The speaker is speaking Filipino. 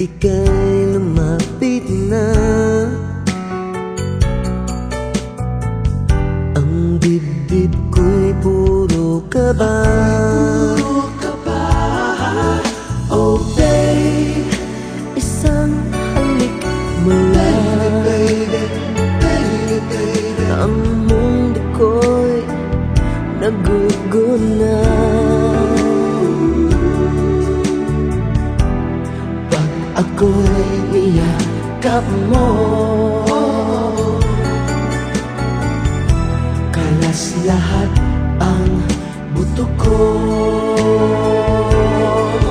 ika'y lumapit na, ang dibdib ko'y puro kaba. Oh babe, isang halik mo lang, ang mundo ko'y naguguna. Pag ako'y niyakap mo, kalas lahat ang buto ko.